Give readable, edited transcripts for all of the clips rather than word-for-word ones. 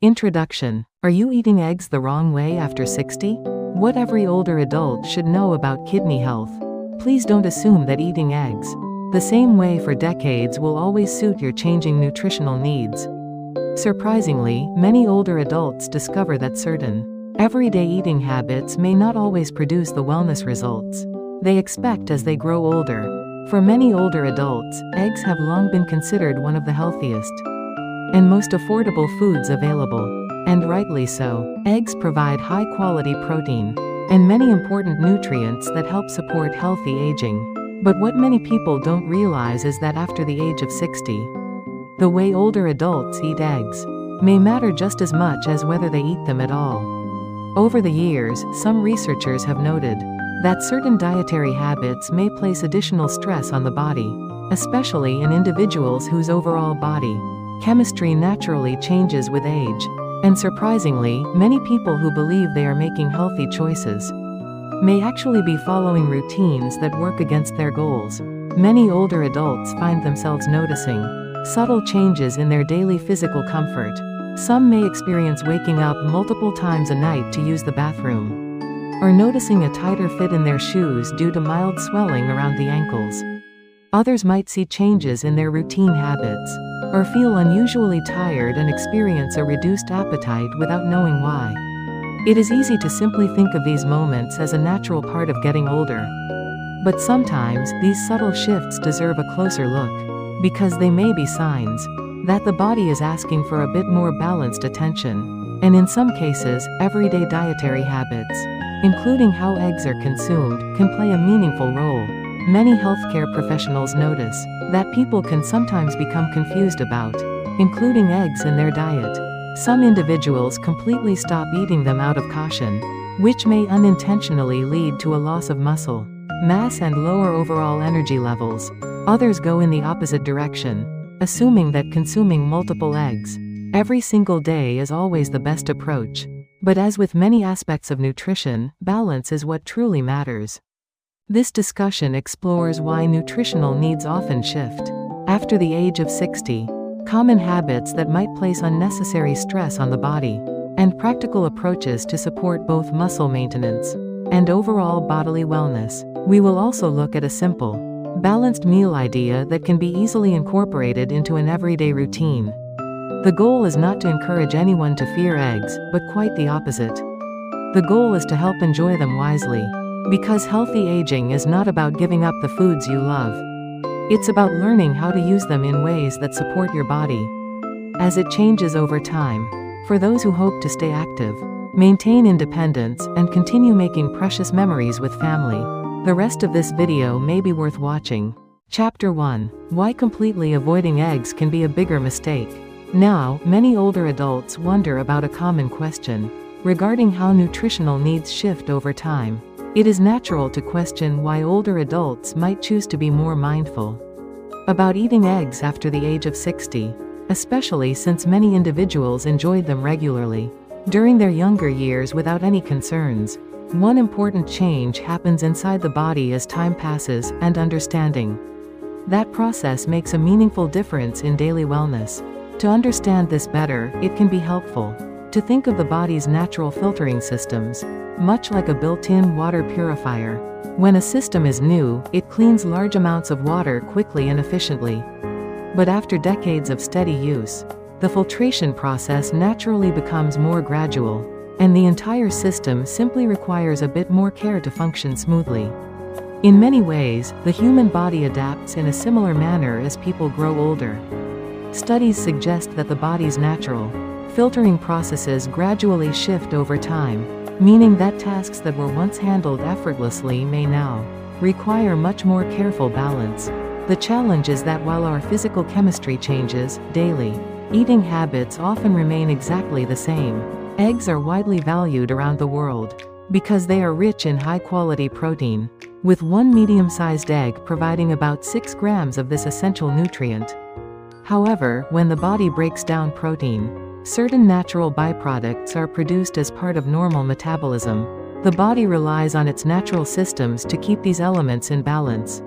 Introduction. Are you eating eggs the wrong way after 60? What every older adult should know about kidney health. Please don't assume that eating eggs the same way for decades will always suit your changing nutritional needs. Surprisingly, many older adults discover that certain everyday eating habits may not always produce the wellness results they expect as they grow older. For many older adults, eggs have long been considered one of the healthiest and most affordable foods available. And rightly so. Eggs provide high-quality protein and many important nutrients that help support healthy aging. But what many people don't realize is that after the age of 60, the way older adults eat eggs may matter just as much as whether they eat them at all. Over the years, some researchers have noted that certain dietary habits may place additional stress on the body, especially in individuals whose overall body chemistry naturally changes with age. And surprisingly, many people who believe they are making healthy choices may actually be following routines that work against their goals. Many older adults find themselves noticing subtle changes in their daily physical comfort. Some may experience waking up multiple times a night to use the bathroom, or noticing a tighter fit in their shoes due to mild swelling around the ankles. Others might see changes in their routine habits, or feel unusually tired and experience a reduced appetite without knowing why. It is easy to simply think of these moments as a natural part of getting older. But sometimes, these subtle shifts deserve a closer look, because they may be signs that the body is asking for a bit more balanced attention. And in some cases, everyday dietary habits, including how eggs are consumed, can play a meaningful role. Many healthcare professionals notice that people can sometimes become confused about including eggs in their diet. Some individuals completely stop eating them out of caution, which may unintentionally lead to a loss of muscle mass and lower overall energy levels. Others go in the opposite direction, assuming that consuming multiple eggs every single day is always the best approach. But as with many aspects of nutrition, balance is what truly matters. This discussion explores why nutritional needs often shift after the age of 60, common habits that might place unnecessary stress on the body, and practical approaches to support both muscle maintenance and overall bodily wellness. We will also look at a simple, balanced meal idea that can be easily incorporated into an everyday routine. The goal is not to encourage anyone to fear eggs, but quite the opposite. The goal is to help enjoy them wisely. Because healthy aging is not about giving up the foods you love. It's about learning how to use them in ways that support your body as it changes over time. For those who hope to stay active, maintain independence, and continue making precious memories with family, the rest of this video may be worth watching. Chapter 1. Why completely avoiding eggs can be a bigger mistake. Now, many older adults wonder about a common question regarding how nutritional needs shift over time. It is natural to question why older adults might choose to be more mindful about eating eggs after the age of 60, especially since many individuals enjoyed them regularly during their younger years without any concerns. One important change happens inside the body as time passes, and understanding that process makes a meaningful difference in daily wellness. To understand this better, it can be helpful to think of the body's natural filtering systems much like a built-in water purifier. When a system is new, it cleans large amounts of water quickly and efficiently. But after decades of steady use, the filtration process naturally becomes more gradual, and the entire system simply requires a bit more care to function smoothly. In many ways, the human body adapts in a similar manner as people grow older. Studies suggest that the body's natural filtering processes gradually shift over time, meaning that tasks that were once handled effortlessly may now require much more careful balance. The challenge is that while our physical chemistry changes daily, eating habits often remain exactly the same. Eggs are widely valued around the world because they are rich in high-quality protein, with one medium-sized egg providing about 6 grams of this essential nutrient. However, when the body breaks down protein, certain natural byproducts are produced as part of normal metabolism. The body relies on its natural systems to keep these elements in balance,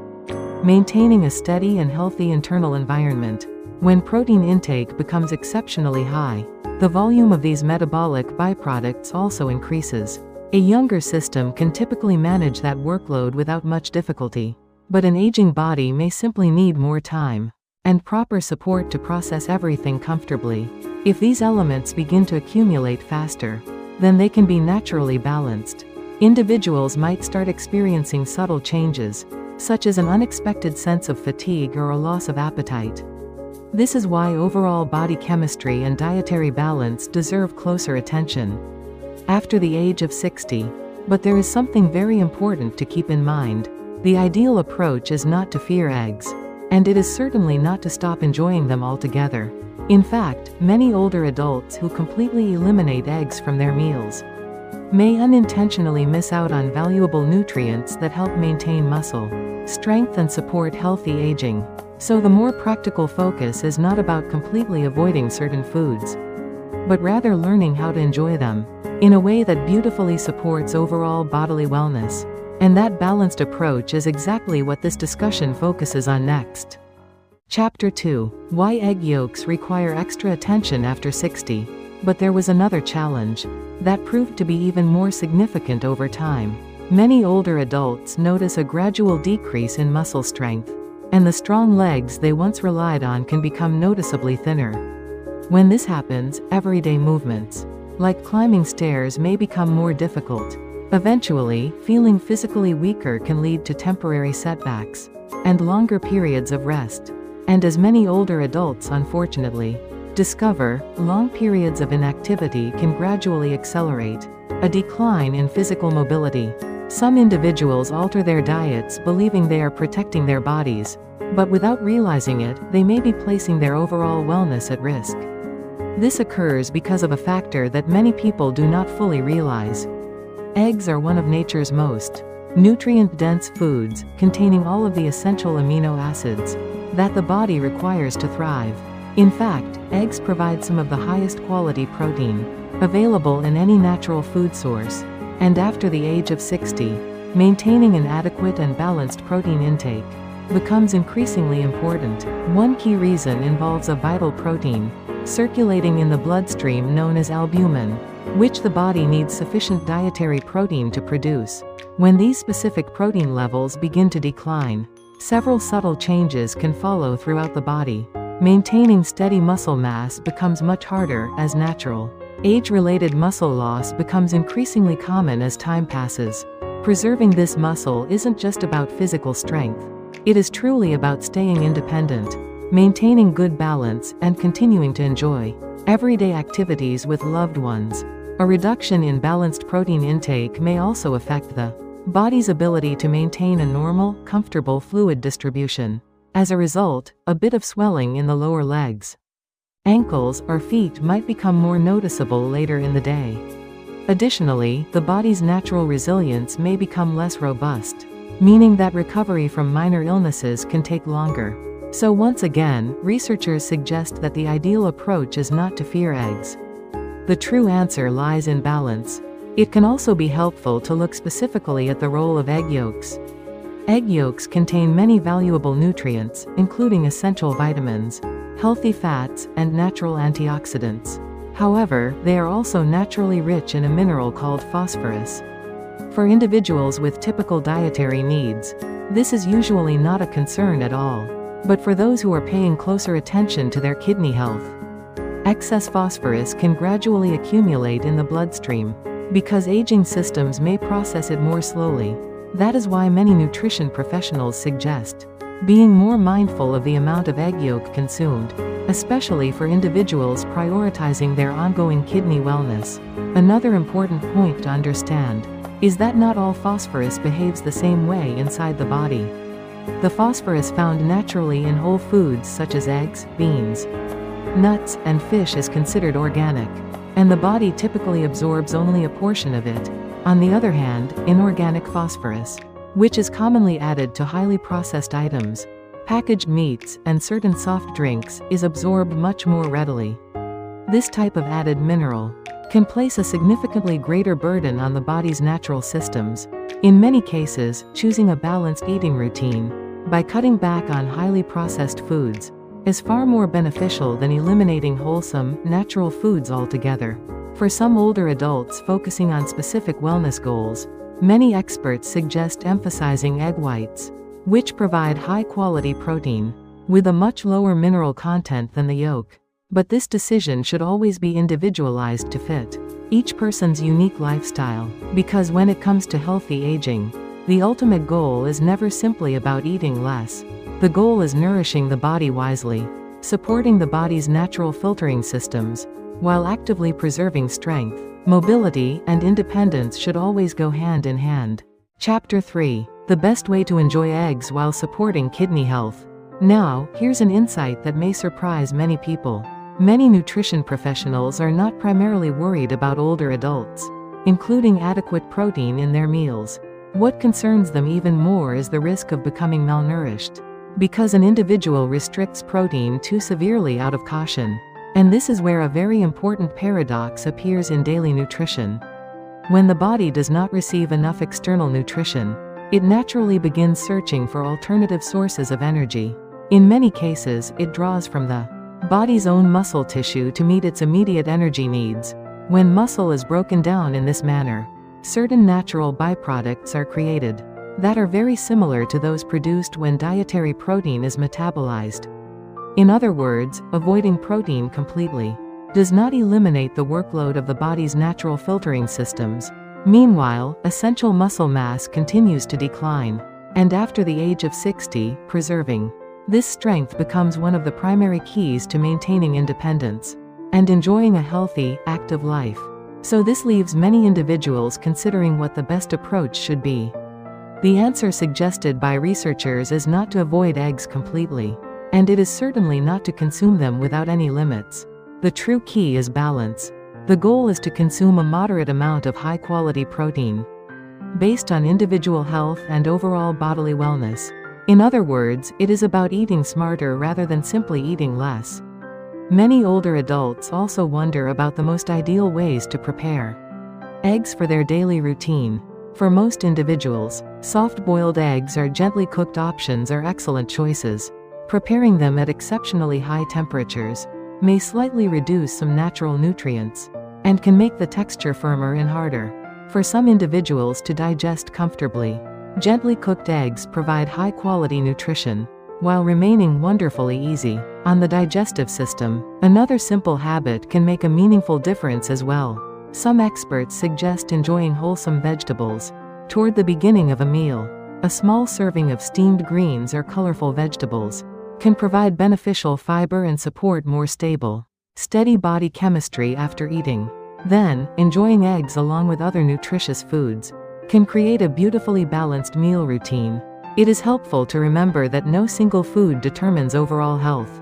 maintaining a steady and healthy internal environment. When protein intake becomes exceptionally high, the volume of these metabolic byproducts also increases. A younger system can typically manage that workload without much difficulty. But an aging body may simply need more time and proper support to process everything comfortably. If these elements begin to accumulate faster, then they can be naturally balanced. Individuals might start experiencing subtle changes, such as an unexpected sense of fatigue or a loss of appetite. This is why overall body chemistry and dietary balance deserve closer attention after the age of 60. But there is something very important to keep in mind. The ideal approach is not to fear eggs, and it is certainly not to stop enjoying them altogether. In fact, many older adults who completely eliminate eggs from their meals may unintentionally miss out on valuable nutrients that help maintain muscle strength and support healthy aging. So the more practical focus is not about completely avoiding certain foods, but rather learning how to enjoy them in a way that beautifully supports overall bodily wellness. And that balanced approach is exactly what this discussion focuses on next. Chapter 2. Why egg yolks require extra attention after 60. But there was another challenge that proved to be even more significant over time. Many older adults notice a gradual decrease in muscle strength, and the strong legs they once relied on can become noticeably thinner. When this happens, everyday movements, like climbing stairs, may become more difficult. Eventually, feeling physically weaker can lead to temporary setbacks and longer periods of rest. And as many older adults unfortunately discover, long periods of inactivity can gradually accelerate a decline in physical mobility. Some individuals alter their diets believing they are protecting their bodies, but without realizing it, they may be placing their overall wellness at risk. This occurs because of a factor that many people do not fully realize. Eggs are one of nature's most nutrient-dense foods, containing all of the essential amino acids that the body requires to thrive. In fact, eggs provide some of the highest quality protein available in any natural food source. And after the age of 60, maintaining an adequate and balanced protein intake becomes increasingly important. One key reason involves a vital protein circulating in the bloodstream known as albumin, which the body needs sufficient dietary protein to produce. When these specific protein levels begin to decline, several subtle changes can follow throughout the body. Maintaining steady muscle mass becomes much harder, as natural age-related muscle loss becomes increasingly common as time passes. Preserving this muscle isn't just about physical strength. It is truly about staying independent, maintaining good balance, and continuing to enjoy everyday activities with loved ones. A reduction in balanced protein intake may also affect the body's ability to maintain a normal, comfortable fluid distribution. As a result, a bit of swelling in the lower legs, ankles, or feet might become more noticeable later in the day. Additionally, the body's natural resilience may become less robust, meaning that recovery from minor illnesses can take longer. So once again, researchers suggest that the ideal approach is not to fear eggs. The true answer lies in balance. It can also be helpful to look specifically at the role of egg yolks. Egg yolks contain many valuable nutrients, including essential vitamins, healthy fats, and natural antioxidants. However, they are also naturally rich in a mineral called phosphorus. For individuals with typical dietary needs, this is usually not a concern at all. But for those who are paying closer attention to their kidney health, excess phosphorus can gradually accumulate in the bloodstream. Because aging systems may process it more slowly, that is why many nutrition professionals suggest being more mindful of the amount of egg yolk consumed, especially for individuals prioritizing their ongoing kidney wellness. Another important point to understand is that not all phosphorus behaves the same way inside the body. The phosphorus found naturally in whole foods such as eggs, beans, nuts, and fish is considered organic, and the body typically absorbs only a portion of it. On the other hand, inorganic phosphorus, which is commonly added to highly processed items, packaged meats, and certain soft drinks, is absorbed much more readily. This type of added mineral can place a significantly greater burden on the body's natural systems. In many cases, choosing a balanced eating routine by cutting back on highly processed foods, is far more beneficial than eliminating wholesome, natural foods altogether. For some older adults focusing on specific wellness goals, many experts suggest emphasizing egg whites, which provide high-quality protein, with a much lower mineral content than the yolk. But this decision should always be individualized to fit each person's unique lifestyle, because when it comes to healthy aging, the ultimate goal is never simply about eating less. The goal is nourishing the body wisely, supporting the body's natural filtering systems, while actively preserving strength. Mobility and independence should always go hand in hand. Chapter 3. The best way to enjoy eggs while supporting kidney health. Now, here's an insight that may surprise many people. Many nutrition professionals are not primarily worried about older adults, including adequate protein in their meals. What concerns them even more is the risk of becoming malnourished, because an individual restricts protein too severely out of caution. And this is where a very important paradox appears in daily nutrition. When the body does not receive enough external nutrition, it naturally begins searching for alternative sources of energy. In many cases, it draws from the body's own muscle tissue to meet its immediate energy needs. When muscle is broken down in this manner, certain natural byproducts are created that are very similar to those produced when dietary protein is metabolized. In other words, avoiding protein completely does not eliminate the workload of the body's natural filtering systems. Meanwhile, essential muscle mass continues to decline, and after the age of 60, preserving this strength becomes one of the primary keys to maintaining independence and enjoying a healthy, active life. So this leaves many individuals considering what the best approach should be. The answer suggested by researchers is not to avoid eggs completely, and it is certainly not to consume them without any limits. The true key is balance. The goal is to consume a moderate amount of high-quality protein, based on individual health and overall bodily wellness. In other words, it is about eating smarter rather than simply eating less. Many older adults also wonder about the most ideal ways to prepare eggs for their daily routine. For most individuals, soft-boiled eggs or gently cooked options are excellent choices. Preparing them at exceptionally high temperatures may slightly reduce some natural nutrients, and can make the texture firmer and harder for some individuals to digest comfortably. Gently cooked eggs provide high-quality nutrition, while remaining wonderfully easy on the digestive system. Another simple habit can make a meaningful difference as well. Some experts suggest enjoying wholesome vegetables toward the beginning of a meal. A small serving of steamed greens or colorful vegetables can provide beneficial fiber and support more stable, steady body chemistry after eating. Then, enjoying eggs along with other nutritious foods can create a beautifully balanced meal routine. It is helpful to remember that no single food determines overall health.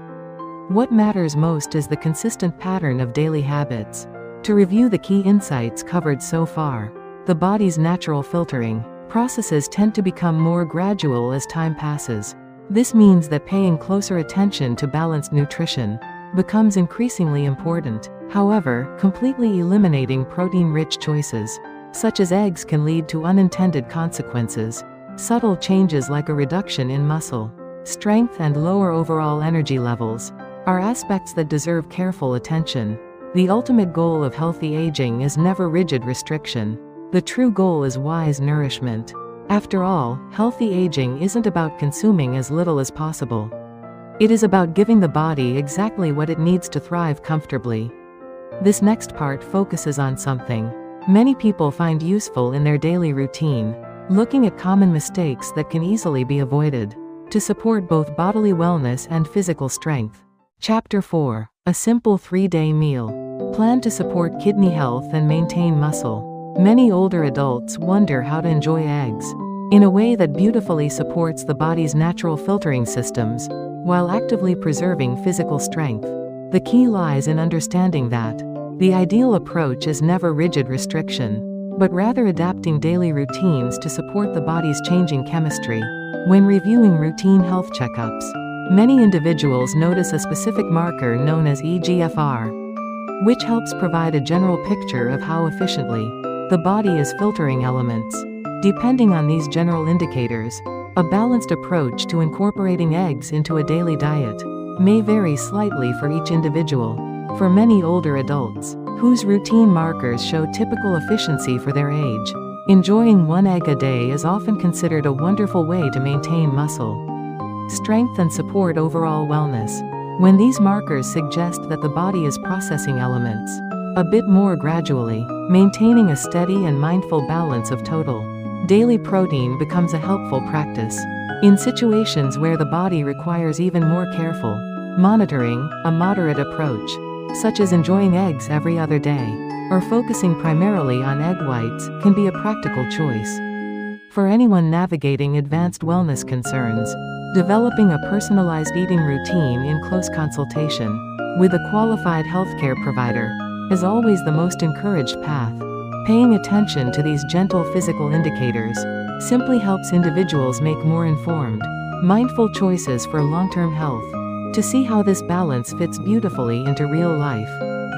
What matters most is the consistent pattern of daily habits. To review the key insights covered so far, the body's natural filtering processes tend to become more gradual as time passes. This means that paying closer attention to balanced nutrition becomes increasingly important. However, completely eliminating protein-rich choices, such as eggs, can lead to unintended consequences. Subtle changes like a reduction in muscle strength and lower overall energy levels are aspects that deserve careful attention. The ultimate goal of healthy aging is never rigid restriction. The true goal is wise nourishment. After all, healthy aging isn't about consuming as little as possible. It is about giving the body exactly what it needs to thrive comfortably. This next part focuses on something many people find useful in their daily routine, looking at common mistakes that can easily be avoided to support both bodily wellness and physical strength. Chapter 4. A simple 3-day meal plan to support kidney health and maintain muscle. Many older adults wonder how to enjoy eggs in a way that beautifully supports the body's natural filtering systems, while actively preserving physical strength. The key lies in understanding that the ideal approach is never rigid restriction, but rather adapting daily routines to support the body's changing chemistry. When reviewing routine health checkups, many individuals notice a specific marker known as EGFR, which helps provide a general picture of how efficiently the body is filtering elements. Depending on these general indicators, a balanced approach to incorporating eggs into a daily diet may vary slightly for each individual. For many older adults, whose routine markers show typical efficiency for their age, enjoying one egg a day is often considered a wonderful way to maintain muscle strength and support overall wellness. When these markers suggest that the body is processing elements a bit more gradually, maintaining a steady and mindful balance of total daily protein becomes a helpful practice. In situations where the body requires even more careful monitoring, a moderate approach, such as enjoying eggs every other day, or focusing primarily on egg whites, can be a practical choice. For anyone navigating advanced wellness concerns, developing a personalized eating routine in close consultation with a qualified healthcare provider is always the most encouraged path. Paying attention to these gentle physical indicators simply helps individuals make more informed, mindful choices for long-term health. To see how this balance fits beautifully into real life,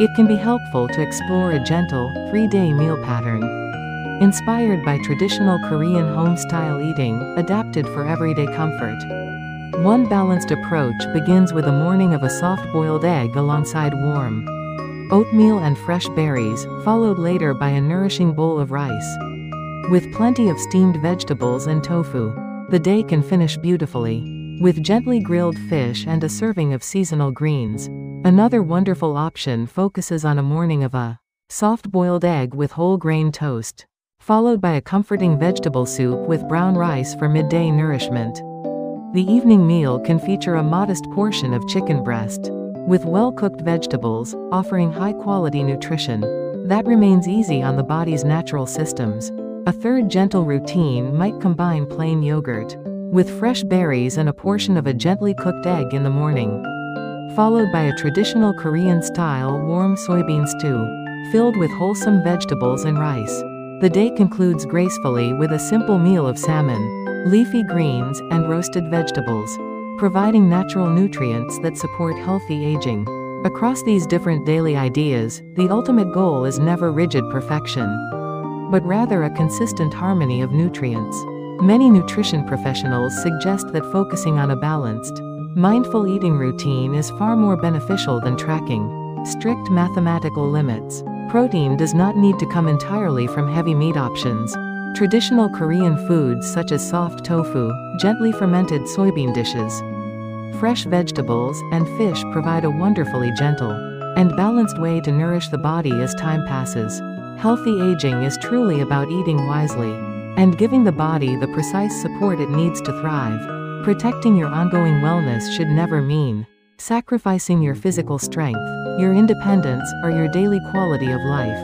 it can be helpful to explore a gentle, 3-day meal pattern. Inspired by traditional Korean home-style eating, adapted for everyday comfort. One balanced approach begins with a morning of a soft-boiled egg alongside warm oatmeal and fresh berries, followed later by a nourishing bowl of rice. With plenty of steamed vegetables and tofu, the day can finish beautifully. With gently grilled fish and a serving of seasonal greens. Another wonderful option focuses on a morning of a soft-boiled egg with whole grain toast, followed by a comforting vegetable soup with brown rice for midday nourishment. The evening meal can feature a modest portion of chicken breast, with well-cooked vegetables, offering high-quality nutrition that remains easy on the body's natural systems. A third gentle routine might combine plain yogurt with fresh berries and a portion of a gently cooked egg in the morning, followed by a traditional Korean-style warm soybean stew, filled with wholesome vegetables and rice. The day concludes gracefully with a simple meal of salmon, leafy greens, and roasted vegetables, providing natural nutrients that support healthy aging. Across these different daily ideas, the ultimate goal is never rigid perfection, but rather a consistent harmony of nutrients. Many nutrition professionals suggest that focusing on a balanced, mindful eating routine is far more beneficial than tracking strict mathematical limits. Protein does not need to come entirely from heavy meat options. Traditional Korean foods such as soft tofu, gently fermented soybean dishes, fresh vegetables, and fish provide a wonderfully gentle and balanced way to nourish the body as time passes. Healthy aging is truly about eating wisely and giving the body the precise support it needs to thrive. Protecting your ongoing wellness should never mean sacrificing your physical strength, your independence, or your daily quality of life.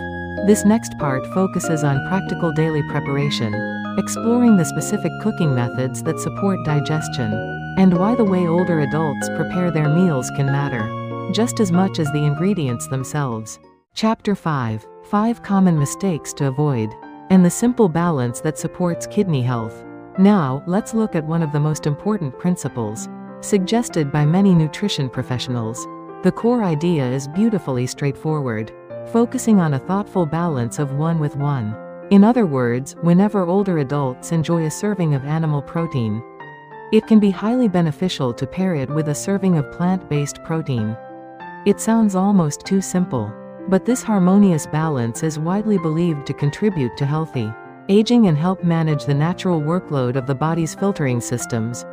This next part focuses on practical daily preparation, exploring the specific cooking methods that support digestion, and why the way older adults prepare their meals can matter just as much as the ingredients themselves. Chapter 5: 5 Common Mistakes to Avoid, and the Simple Balance that Supports Kidney Health. Now, let's look at one of the most important principles suggested by many nutrition professionals. The core idea is beautifully straightforward, focusing on a thoughtful balance of 1 with 1. In other words, whenever older adults enjoy a serving of animal protein, it can be highly beneficial to pair it with a serving of plant-based protein. It sounds almost too simple, but this harmonious balance is widely believed to contribute to healthy aging and help manage the natural workload of the body's filtering systems.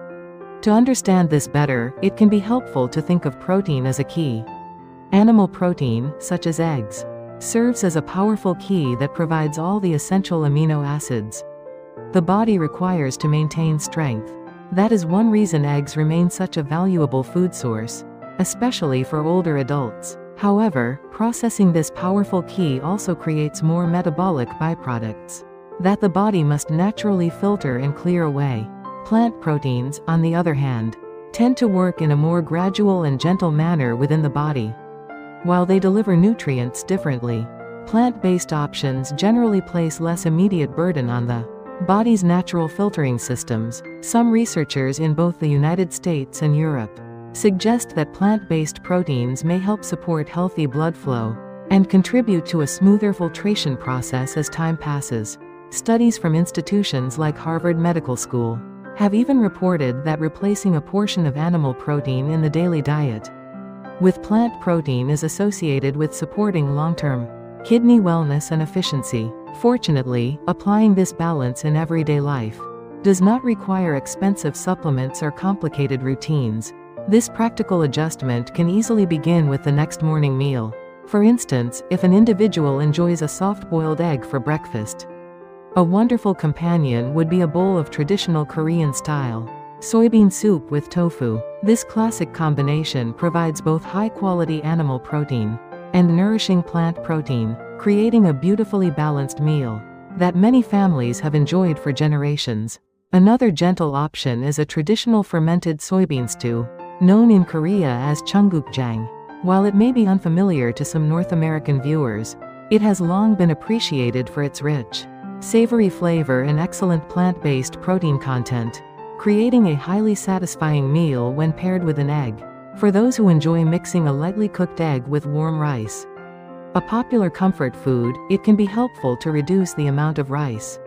To understand this better, it can be helpful to think of protein as a key. Animal protein, such as eggs, serves as a powerful key that provides all the essential amino acids the body requires to maintain strength. That is one reason eggs remain such a valuable food source, especially for older adults. However, processing this powerful key also creates more metabolic byproducts that the body must naturally filter and clear away. Plant proteins, on the other hand, tend to work in a more gradual and gentle manner within the body. While they deliver nutrients differently, plant-based options generally place less immediate burden on the body's natural filtering systems. Some researchers in both the United States and Europe suggest that plant-based proteins may help support healthy blood flow and contribute to a smoother filtration process as time passes. Studies from institutions like Harvard Medical School have even reported that replacing a portion of animal protein in the daily diet with plant protein is associated with supporting long-term kidney wellness and efficiency. Fortunately, applying this balance in everyday life does not require expensive supplements or complicated routines. This practical adjustment can easily begin with the next morning meal. For instance, if an individual enjoys a soft-boiled egg for breakfast, a wonderful companion would be a bowl of traditional Korean-style soybean soup with tofu. This classic combination provides both high-quality animal protein and nourishing plant protein, creating a beautifully balanced meal that many families have enjoyed for generations. Another gentle option is a traditional fermented soybean stew, known in Korea as cheonggukjang. While it may be unfamiliar to some North American viewers, it has long been appreciated for its rich, savory flavor and excellent plant-based protein content, creating a highly satisfying meal when paired with an egg. For those who enjoy mixing a lightly cooked egg with warm rice, a popular comfort food, it can be helpful to reduce the amount of rice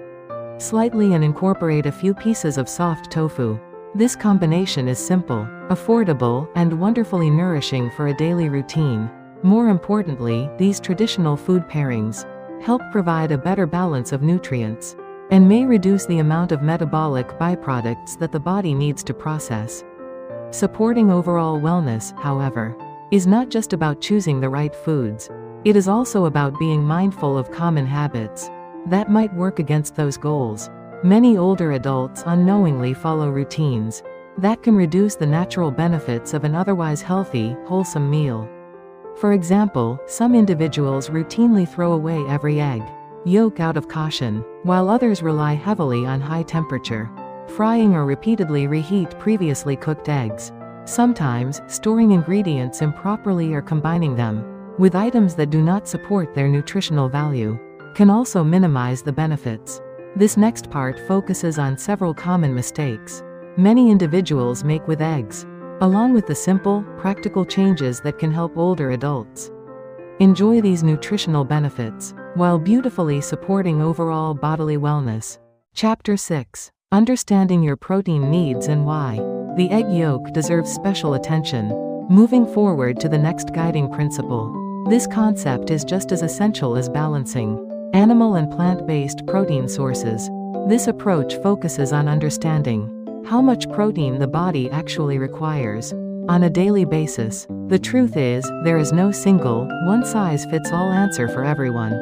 slightly and incorporate a few pieces of soft tofu. This combination is simple, affordable, and wonderfully nourishing for a daily routine. More importantly, these traditional food pairings help provide a better balance of nutrients and may reduce the amount of metabolic byproducts that the body needs to process. Supporting overall wellness, however, is not just about choosing the right foods. It is also about being mindful of common habits that might work against those goals. Many older adults unknowingly follow routines that can reduce the natural benefits of an otherwise healthy, wholesome meal. For example, some individuals routinely throw away every egg yolk out of caution, while others rely heavily on high-temperature frying or repeatedly reheat previously cooked eggs. Sometimes, storing ingredients improperly or combining them with items that do not support their nutritional value can also minimize the benefits. This next part focuses on several common mistakes many individuals make with eggs, along with the simple, practical changes that can help older adults enjoy these nutritional benefits while beautifully supporting overall bodily wellness. Chapter 6. Understanding your protein needs and why the egg yolk deserves special attention. Moving forward to the next guiding principle. This concept is just as essential as balancing animal and plant-based protein sources. This approach focuses on understanding how much protein the body actually requires on a daily basis. The truth is, there is no single, one-size-fits-all answer for everyone.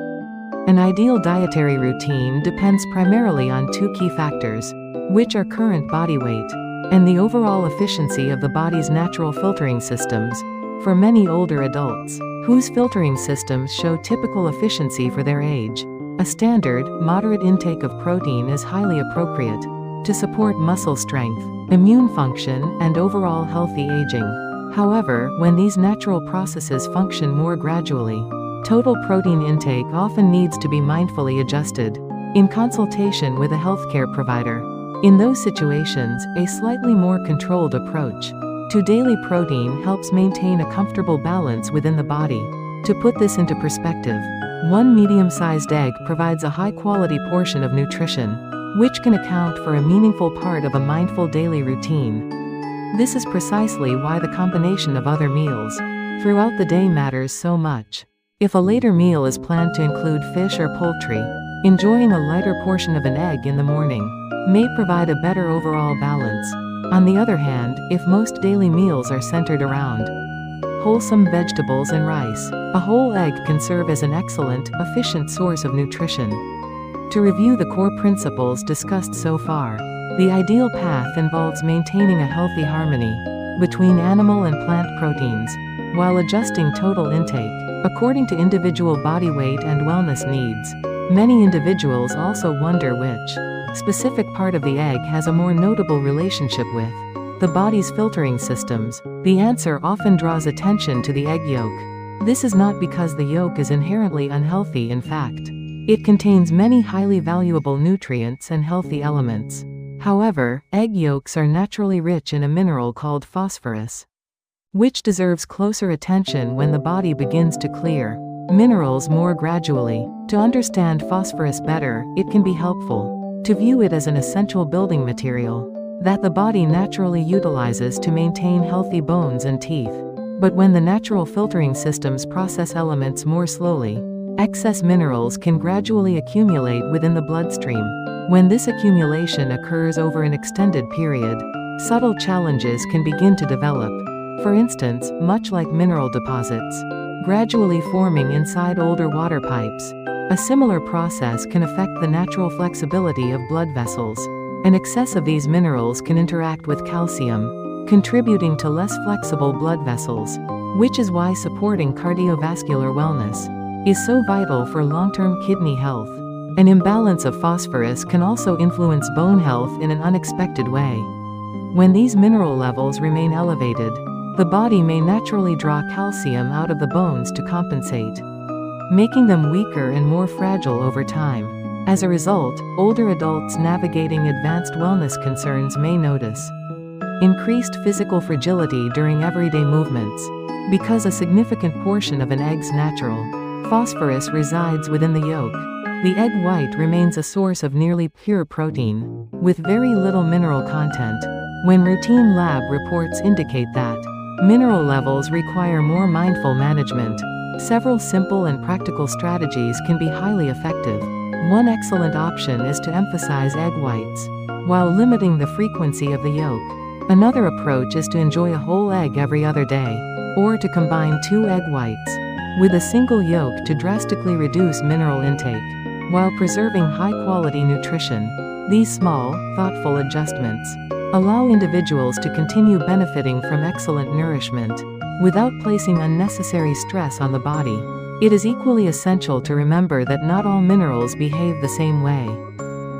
An ideal dietary routine depends primarily on two key factors, which are current body weight and the overall efficiency of the body's natural filtering systems. For many older adults, whose filtering systems show typical efficiency for their age, a standard, moderate intake of protein is highly appropriate to support muscle strength, immune function, and overall healthy aging. However, when these natural processes function more gradually, total protein intake often needs to be mindfully adjusted in consultation with a healthcare provider. In those situations, a slightly more controlled approach to daily protein helps maintain a comfortable balance within the body. To put this into perspective, one medium-sized egg provides a high-quality portion of nutrition, which can account for a meaningful part of a mindful daily routine. This is precisely why the combination of other meals throughout the day matters so much. If a later meal is planned to include fish or poultry, enjoying a lighter portion of an egg in the morning may provide a better overall balance. On the other hand, if most daily meals are centered around wholesome vegetables and rice, a whole egg can serve as an excellent, efficient source of nutrition. To review the core principles discussed so far, the ideal path involves maintaining a healthy harmony between animal and plant proteins, while adjusting total intake according to individual body weight and wellness needs. Many individuals also wonder which specific part of the egg has a more notable relationship with the body's filtering systems. The answer often draws attention to the egg yolk. This is not because the yolk is inherently unhealthy. In fact, it contains many highly valuable nutrients and healthy elements. However, egg yolks are naturally rich in a mineral called phosphorus, which deserves closer attention when the body begins to clear minerals more gradually. To understand phosphorus better, it can be helpful to view it as an essential building material that the body naturally utilizes to maintain healthy bones and teeth. But when the natural filtering systems process elements more slowly, excess minerals can gradually accumulate within the bloodstream. When this accumulation occurs over an extended period, subtle challenges can begin to develop. For instance, much like mineral deposits gradually forming inside older water pipes, a similar process can affect the natural flexibility of blood vessels. An excess of these minerals can interact with calcium, contributing to less flexible blood vessels, which is why supporting cardiovascular wellness is so vital for long-term kidney health. An imbalance of phosphorus can also influence bone health in an unexpected way. When these mineral levels remain elevated, the body may naturally draw calcium out of the bones to compensate, making them weaker and more fragile over time. As a result, older adults navigating advanced wellness concerns may notice increased physical fragility during everyday movements. Because a significant portion of an egg's natural phosphorus resides within the yolk, the egg white remains a source of nearly pure protein, with very little mineral content. When routine lab reports indicate that mineral levels require more mindful management, several simple and practical strategies can be highly effective. One excellent option is to emphasize egg whites, while limiting the frequency of the yolk. Another approach is to enjoy a whole egg every other day, or to combine 2 egg whites with a single yolk to drastically reduce mineral intake, while preserving high-quality nutrition. These small, thoughtful adjustments allow individuals to continue benefiting from excellent nourishment, without placing unnecessary stress on the body. It is equally essential to remember that not all minerals behave the same way,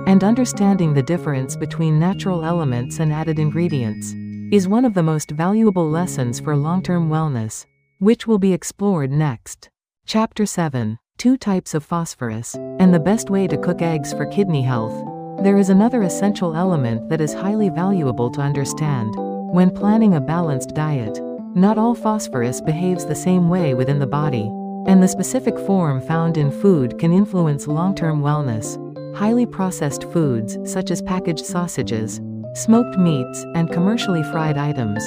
and understanding the difference between natural elements and added ingredients is one of the most valuable lessons for long-term wellness, which will be explored next. Chapter 7. 2 types of phosphorus, and the best way to cook eggs for kidney health. There is another essential element that is highly valuable to understand when planning a balanced diet. Not all phosphorus behaves the same way within the body, and the specific form found in food can influence long-term wellness. Highly processed foods, such as packaged sausages, smoked meats, and commercially fried items,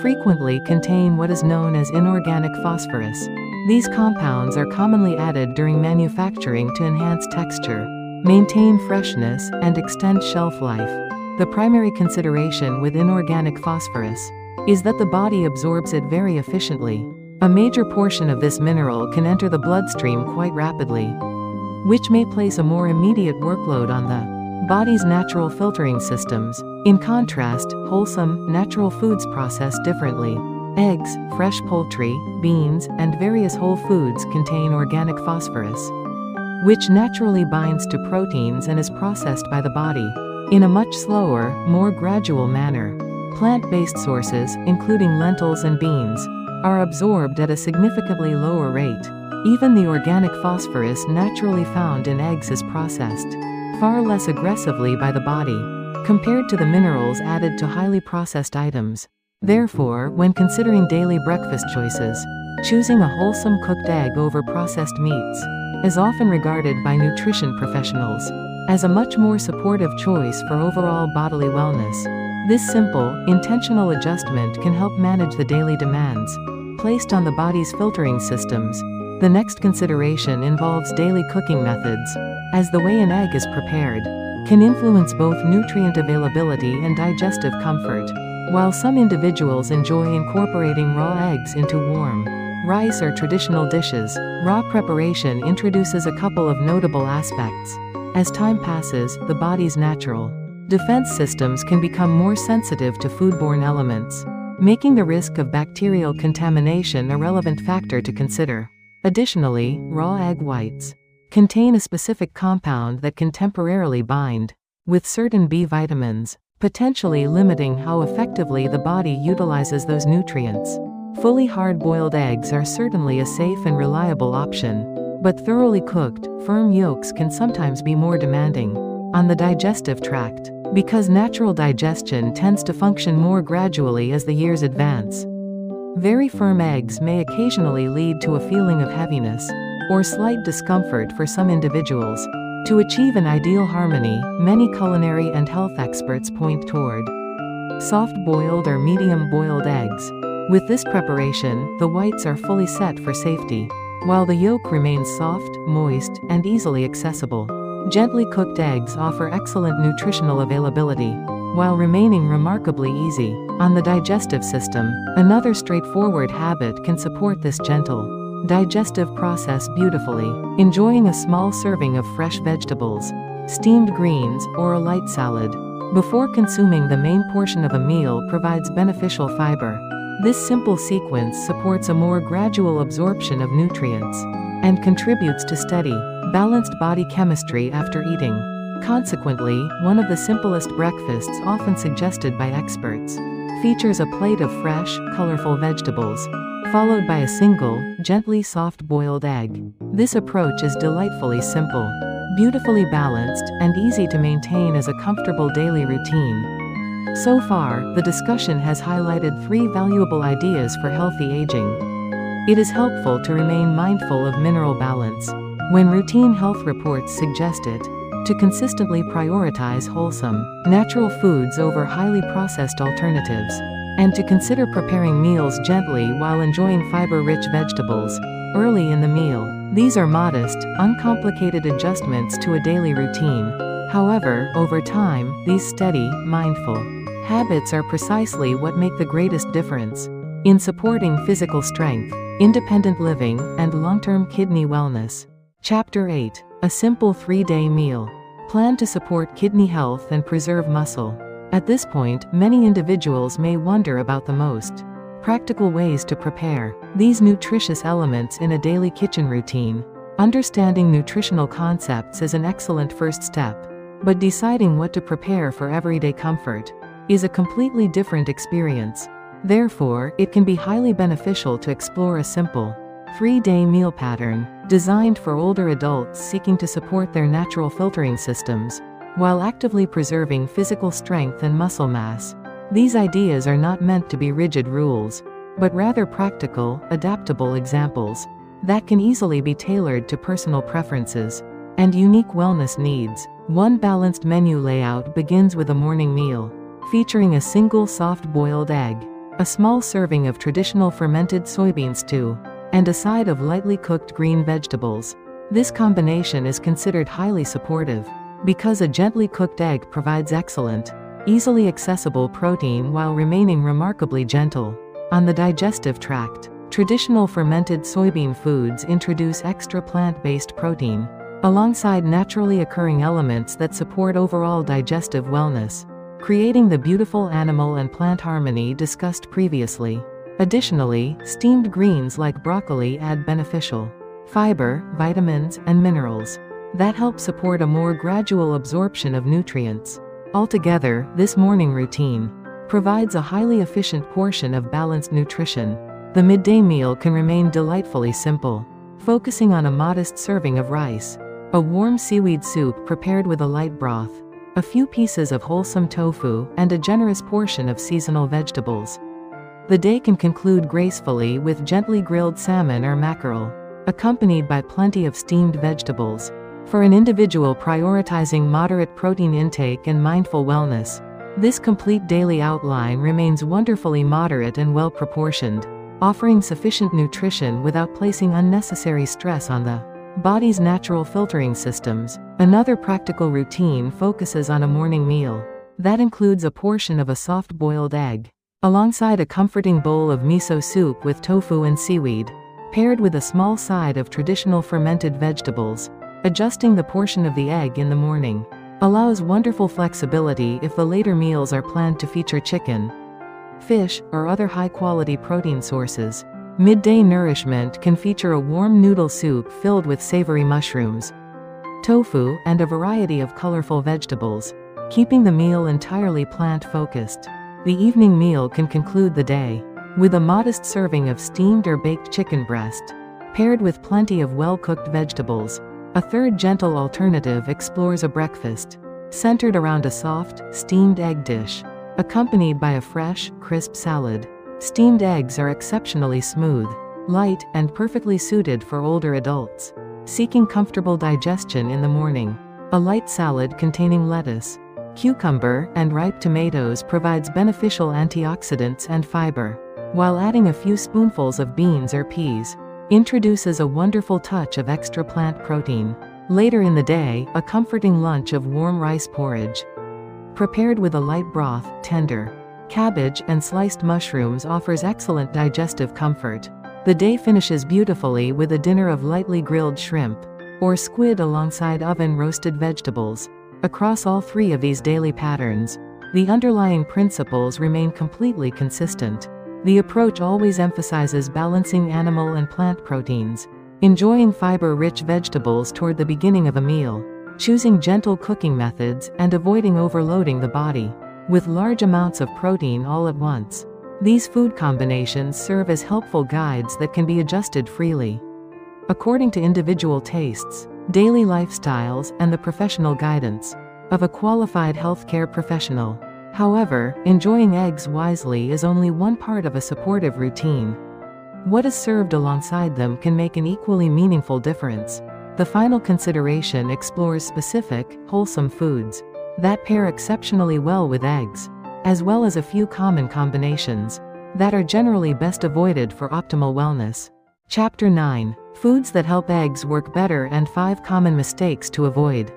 frequently contain what is known as inorganic phosphorus. These compounds are commonly added during manufacturing to enhance texture, maintain freshness, and extend shelf life. The primary consideration with inorganic phosphorus is that the body absorbs it very efficiently. A major portion of this mineral can enter the bloodstream quite rapidly, which may place a more immediate workload on the body's natural filtering systems. In contrast, wholesome, natural foods process differently. Eggs, fresh poultry, beans, and various whole foods contain organic phosphorus, which naturally binds to proteins and is processed by the body in a much slower, more gradual manner. Plant-based sources, including lentils and beans, are absorbed at a significantly lower rate. Even the organic phosphorus naturally found in eggs is processed far less aggressively by the body, compared to the minerals added to highly processed items. Therefore, when considering daily breakfast choices, choosing a wholesome cooked egg over processed meats is often regarded by nutrition professionals as a much more supportive choice for overall bodily wellness. This simple, intentional adjustment can help manage the daily demands placed on the body's filtering systems. The next consideration involves daily cooking methods, as the way an egg is prepared can influence both nutrient availability and digestive comfort. While some individuals enjoy incorporating raw eggs into warm rice or traditional dishes, raw preparation introduces a couple of notable aspects. As time passes, the body's natural defense systems can become more sensitive to foodborne elements, making the risk of bacterial contamination a relevant factor to consider. Additionally, raw egg whites contain a specific compound that can temporarily bind with certain B vitamins, potentially limiting how effectively the body utilizes those nutrients. Fully hard-boiled eggs are certainly a safe and reliable option, but thoroughly cooked, firm yolks can sometimes be more demanding on the digestive tract, because natural digestion tends to function more gradually as the years advance. Very firm eggs may occasionally lead to a feeling of heaviness or slight discomfort for some individuals. To achieve an ideal harmony, many culinary and health experts point toward soft-boiled or medium-boiled eggs. With this preparation, the whites are fully set for safety, while the yolk remains soft, moist, and easily accessible. Gently cooked eggs offer excellent nutritional availability, while remaining remarkably easy on the digestive system. Another straightforward habit can support this gentle digestive process beautifully. Enjoying a small serving of fresh vegetables, steamed greens, or a light salad before consuming the main portion of a meal provides beneficial fiber. This simple sequence supports a more gradual absorption of nutrients and contributes to steady, balanced body chemistry after eating. Consequently, one of the simplest breakfasts often suggested by experts features a plate of fresh, colorful vegetables, followed by a single, gently soft-boiled egg. This approach is delightfully simple, beautifully balanced, and easy to maintain as a comfortable daily routine. So far, the discussion has highlighted 3 valuable ideas for healthy aging. It is helpful to remain mindful of mineral balance when routine health reports suggest it, to consistently prioritize wholesome, natural foods over highly processed alternatives, and to consider preparing meals gently while enjoying fiber-rich vegetables early in the meal. These are modest, uncomplicated adjustments to a daily routine. However, over time, these steady, mindful habits are precisely what make the greatest difference in supporting physical strength, independent living, and long-term kidney wellness. Chapter 8. A simple 3-day meal. Plan to support kidney health and preserve muscle. At this point, many individuals may wonder about the most practical ways to prepare these nutritious elements in a daily kitchen routine. Understanding nutritional concepts is an excellent first step, but deciding what to prepare for everyday comfort is a completely different experience. Therefore, it can be highly beneficial to explore a simple 3-day meal pattern designed for older adults seeking to support their natural filtering systems while actively preserving physical strength and muscle mass. These ideas are not meant to be rigid rules, but rather practical, adaptable examples that can easily be tailored to personal preferences and unique wellness needs. One balanced menu layout begins with a morning meal, featuring a single soft-boiled egg, a small serving of traditional fermented soybean stew, and a side of lightly cooked green vegetables. This combination is considered highly supportive because a gently cooked egg provides excellent, easily accessible protein while remaining remarkably gentle on the digestive tract. Traditional fermented soybean foods introduce extra plant-based protein, alongside naturally occurring elements that support overall digestive wellness, creating the beautiful animal and plant harmony discussed previously. Additionally, steamed greens like broccoli add beneficial fiber, vitamins, and minerals that help support a more gradual absorption of nutrients. Altogether, this morning routine provides a highly efficient portion of balanced nutrition. The midday meal can remain delightfully simple, focusing on a modest serving of rice, a warm seaweed soup prepared with a light broth, a few pieces of wholesome tofu, and a generous portion of seasonal vegetables. The day can conclude gracefully with gently grilled salmon or mackerel, accompanied by plenty of steamed vegetables. For an individual prioritizing moderate protein intake and mindful wellness, this complete daily outline remains wonderfully moderate and well-proportioned, offering sufficient nutrition without placing unnecessary stress on the body's natural filtering systems. Another practical routine focuses on a morning meal that includes a portion of a soft-boiled egg, alongside a comforting bowl of miso soup with tofu and seaweed, paired with a small side of traditional fermented vegetables. Adjusting the portion of the egg in the morning allows wonderful flexibility if the later meals are planned to feature chicken, fish, or other high-quality protein sources. Midday nourishment can feature a warm noodle soup filled with savory mushrooms, tofu, and a variety of colorful vegetables, keeping the meal entirely plant-focused. The evening meal can conclude the day with a modest serving of steamed or baked chicken breast, paired with plenty of well-cooked vegetables. A third gentle alternative explores a breakfast centered around a soft, steamed egg dish, accompanied by a fresh, crisp salad. Steamed eggs are exceptionally smooth, light, and perfectly suited for older adults seeking comfortable digestion in the morning. A light salad containing lettuce, cucumber, and ripe tomatoes provides beneficial antioxidants and fiber, while adding a few spoonfuls of beans or peas introduces a wonderful touch of extra plant protein. Later in the day, a comforting lunch of warm rice porridge, prepared with a light broth, tender cabbage, and sliced mushrooms offers excellent digestive comfort. The day finishes beautifully with a dinner of lightly grilled shrimp or squid alongside oven-roasted vegetables. Across all three of these daily patterns, the underlying principles remain completely consistent. The approach always emphasizes balancing animal and plant proteins, enjoying fiber-rich vegetables toward the beginning of a meal, choosing gentle cooking methods, and avoiding overloading the body with large amounts of protein all at once. These food combinations serve as helpful guides that can be adjusted freely according to individual tastes, daily lifestyles, and the professional guidance of a qualified healthcare professional. However, enjoying eggs wisely is only one part of a supportive routine. What is served alongside them can make an equally meaningful difference. The final consideration explores specific, wholesome foods that pair exceptionally well with eggs, as well as a few common combinations that are generally best avoided for optimal wellness. Chapter 9. Foods that help eggs work better and 5 common mistakes to avoid.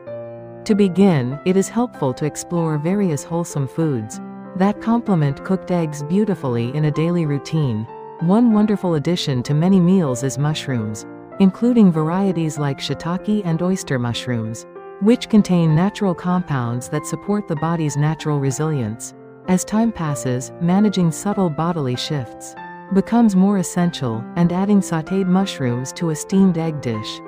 To begin, it is helpful to explore various wholesome foods that complement cooked eggs beautifully in a daily routine. One wonderful addition to many meals is mushrooms, including varieties like shiitake and oyster mushrooms, which contain natural compounds that support the body's natural resilience. As time passes, managing subtle bodily shifts becomes more essential, and adding sautéed mushrooms to a steamed egg dish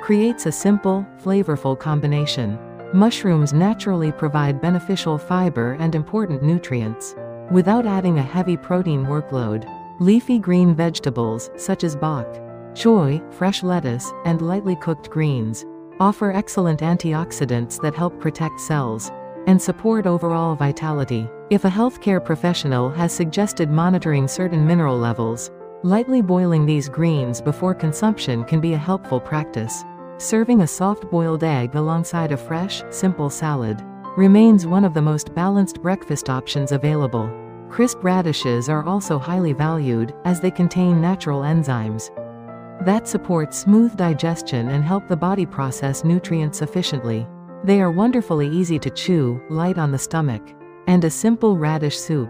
creates a simple, flavorful combination. Mushrooms naturally provide beneficial fiber and important nutrients without adding a heavy protein workload. Leafy green vegetables, such as bok choy, fresh lettuce, and lightly cooked greens, offer excellent antioxidants that help protect cells and support overall vitality. If a healthcare professional has suggested monitoring certain mineral levels, lightly boiling these greens before consumption can be a helpful practice. Serving a soft-boiled egg alongside a fresh, simple salad remains one of the most balanced breakfast options available. Crisp radishes are also highly valued, as they contain natural enzymes that support smooth digestion and help the body process nutrients efficiently. They are wonderfully easy to chew, light on the stomach, and a simple radish soup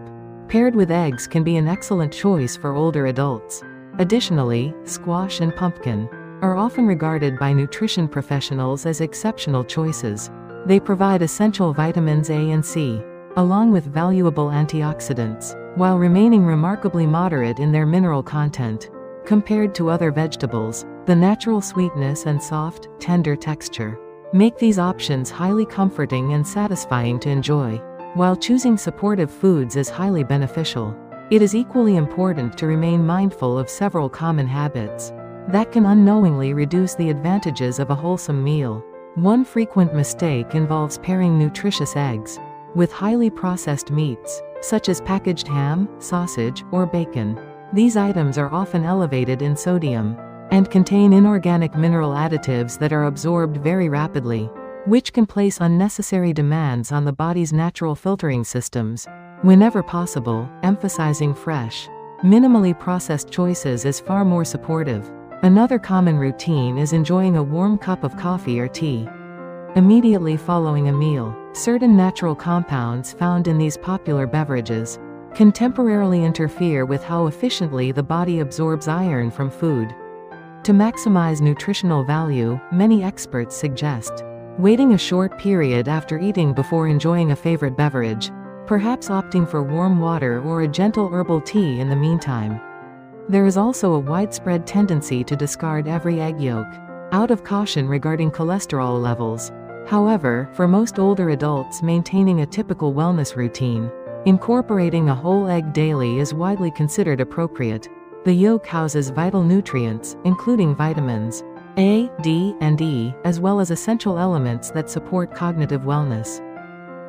paired with eggs can be an excellent choice for older adults. Additionally, squash and pumpkin are often regarded by nutrition professionals as exceptional choices. They provide essential vitamins A and C, along with valuable antioxidants, while remaining remarkably moderate in their mineral content. Compared to other vegetables, the natural sweetness and soft, tender texture make these options highly comforting and satisfying to enjoy. While choosing supportive foods is highly beneficial, it is equally important to remain mindful of several common habits that can unknowingly reduce the advantages of a wholesome meal. One frequent mistake involves pairing nutritious eggs with highly processed meats, such as packaged ham, sausage, or bacon. These items are often elevated in sodium and contain inorganic mineral additives that are absorbed very rapidly, which can place unnecessary demands on the body's natural filtering systems. Whenever possible, emphasizing fresh, minimally processed choices is far more supportive. Another common routine is enjoying a warm cup of coffee or tea immediately following a meal. Certain natural compounds found in these popular beverages can temporarily interfere with how efficiently the body absorbs iron from food. To maximize nutritional value, many experts suggest waiting a short period after eating before enjoying a favorite beverage, perhaps opting for warm water or a gentle herbal tea in the meantime. There is also a widespread tendency to discard every egg yolk out of caution regarding cholesterol levels. However, for most older adults maintaining a typical wellness routine, incorporating a whole egg daily is widely considered appropriate. The yolk houses vital nutrients, including vitamins A, D, and E, as well as essential elements that support cognitive wellness.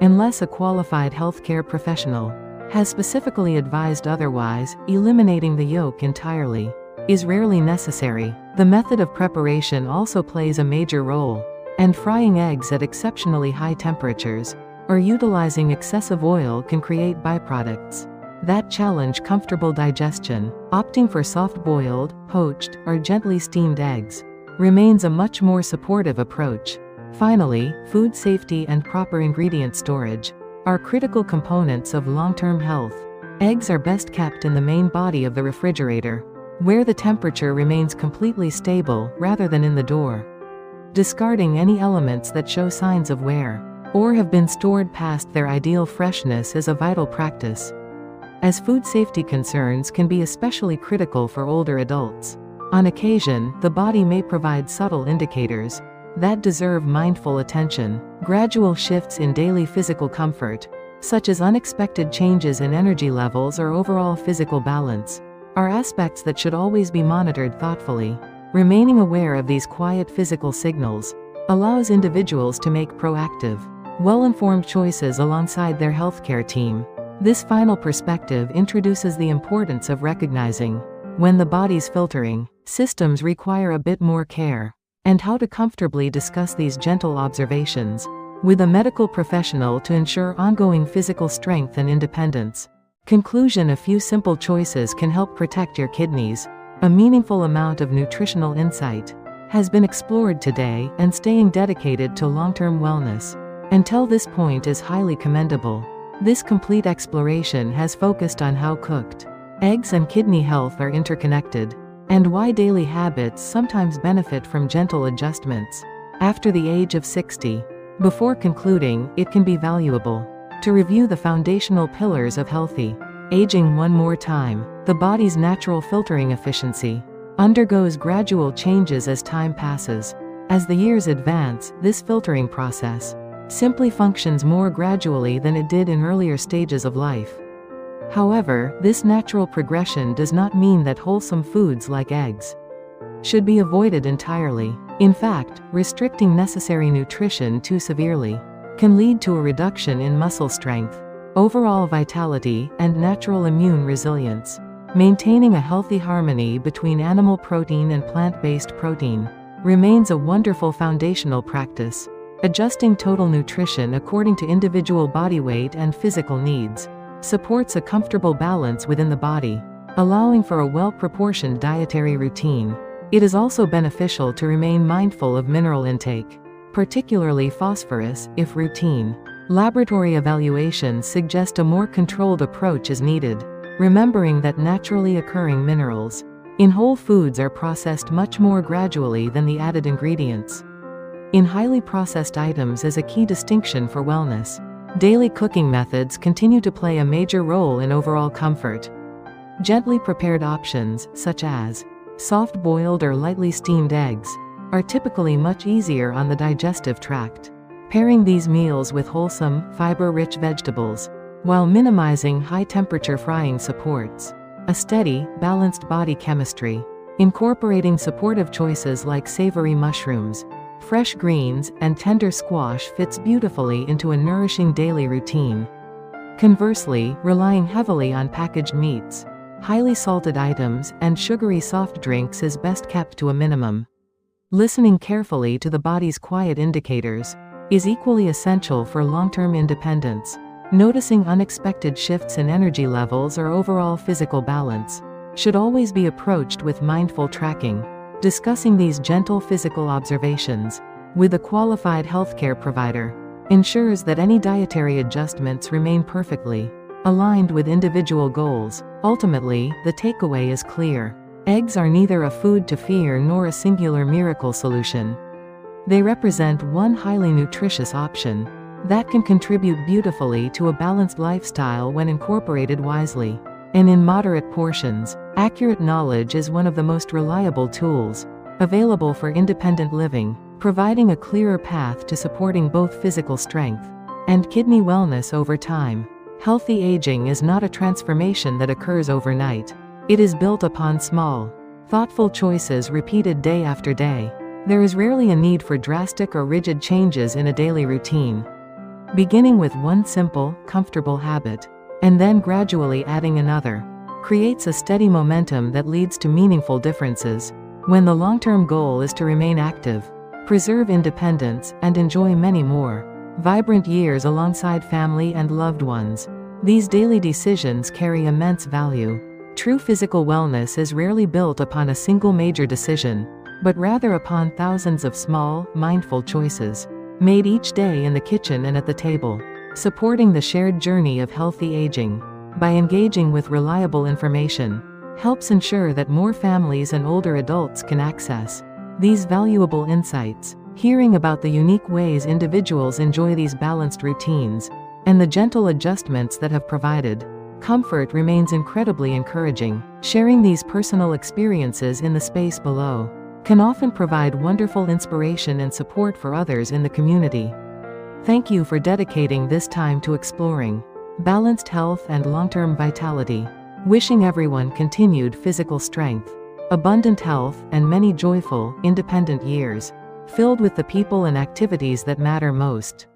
Unless a qualified healthcare professional has specifically advised otherwise, eliminating the yolk entirely is rarely necessary. The method of preparation also plays a major role, and frying eggs at exceptionally high temperatures or utilizing excessive oil can create byproducts that challenge comfortable digestion. Opting for soft-boiled, poached, or gently steamed eggs remains a much more supportive approach. Finally, food safety and proper ingredient storage are critical components of long-term health. Eggs are best kept in the main body of the refrigerator, where the temperature remains completely stable rather than in the door. Discarding any elements that show signs of wear or have been stored past their ideal freshness is a vital practice, as food safety concerns can be especially critical for older adults. On occasion, the body may provide subtle indicators that deserve mindful attention. Gradual shifts in daily physical comfort, such as unexpected changes in energy levels or overall physical balance, are aspects that should always be monitored thoughtfully. Remaining aware of these quiet physical signals allows individuals to make proactive, well-informed choices alongside their healthcare team. This final perspective introduces the importance of recognizing when the body's filtering systems require a bit more care, and how to comfortably discuss these gentle observations with a medical professional to ensure ongoing physical strength and independence. Conclusion: a few simple choices can help protect your kidneys. A meaningful amount of nutritional insight has been explored today, and staying dedicated to long-term wellness until this point is highly commendable. This complete exploration has focused on how cooked eggs and kidney health are interconnected, and why daily habits sometimes benefit from gentle adjustments after the age of 60. Before concluding, it can be valuable to review the foundational pillars of healthy aging one more time. The body's natural filtering efficiency undergoes gradual changes as time passes. As the years advance, this filtering process simply functions more gradually than it did in earlier stages of life. However, this natural progression does not mean that wholesome foods like eggs should be avoided entirely. In fact, restricting necessary nutrition too severely can lead to a reduction in muscle strength, overall vitality, and natural immune resilience. Maintaining a healthy harmony between animal protein and plant-based protein remains a wonderful foundational practice. Adjusting total nutrition according to individual body weight and physical needs supports a comfortable balance within the body, allowing for a well-proportioned dietary routine. It is also beneficial to remain mindful of mineral intake, particularly phosphorus, if routine laboratory evaluations suggest a more controlled approach is needed. Remembering that naturally occurring minerals in whole foods are processed much more gradually than the added ingredients in highly processed items is a key distinction for wellness. Daily cooking methods continue to play a major role in overall comfort. Gently prepared options, such as soft-boiled or lightly steamed eggs, are typically much easier on the digestive tract. Pairing these meals with wholesome, fiber-rich vegetables, while minimizing high-temperature frying supports a steady, balanced body chemistry. Incorporating supportive choices like savory mushrooms, fresh greens, and tender squash fits beautifully into a nourishing daily routine. Conversely, relying heavily on packaged meats, highly salted items, and sugary soft drinks is best kept to a minimum. Listening carefully to the body's quiet indicators is equally essential for long-term independence. Noticing unexpected shifts in energy levels or overall physical balance should always be approached with mindful tracking. Discussing these gentle physical observations with a qualified healthcare provider ensures that any dietary adjustments remain perfectly aligned with individual goals. Ultimately, the takeaway is clear. Eggs are neither a food to fear nor a singular miracle solution. They represent one highly nutritious option that can contribute beautifully to a balanced lifestyle when incorporated wisely and in moderate portions. Accurate knowledge is one of the most reliable tools available for independent living, providing a clearer path to supporting both physical strength and kidney wellness over time. Healthy aging is not a transformation that occurs overnight. It is built upon small, thoughtful choices repeated day after day. There is rarely a need for drastic or rigid changes in a daily routine. Beginning with one simple, comfortable habit, and then gradually adding another, creates a steady momentum that leads to meaningful differences. When the long-term goal is to remain active, preserve independence, and enjoy many more vibrant years alongside family and loved ones. These daily decisions carry immense value. True physical wellness is rarely built upon a single major decision, but rather upon thousands of small, mindful choices, made each day in the kitchen and at the table. Supporting the shared journey of healthy aging, by engaging with reliable information, helps ensure that more families and older adults can access these valuable insights. Hearing about the unique ways individuals enjoy these balanced routines, and the gentle adjustments that have provided comfort remains incredibly encouraging. Sharing these personal experiences in the space below can often provide wonderful inspiration and support for others in the community. Thank you for dedicating this time to exploring balanced health and long-term vitality. Wishing everyone continued physical strength, abundant health, and many joyful, independent years, filled with the people and activities that matter most.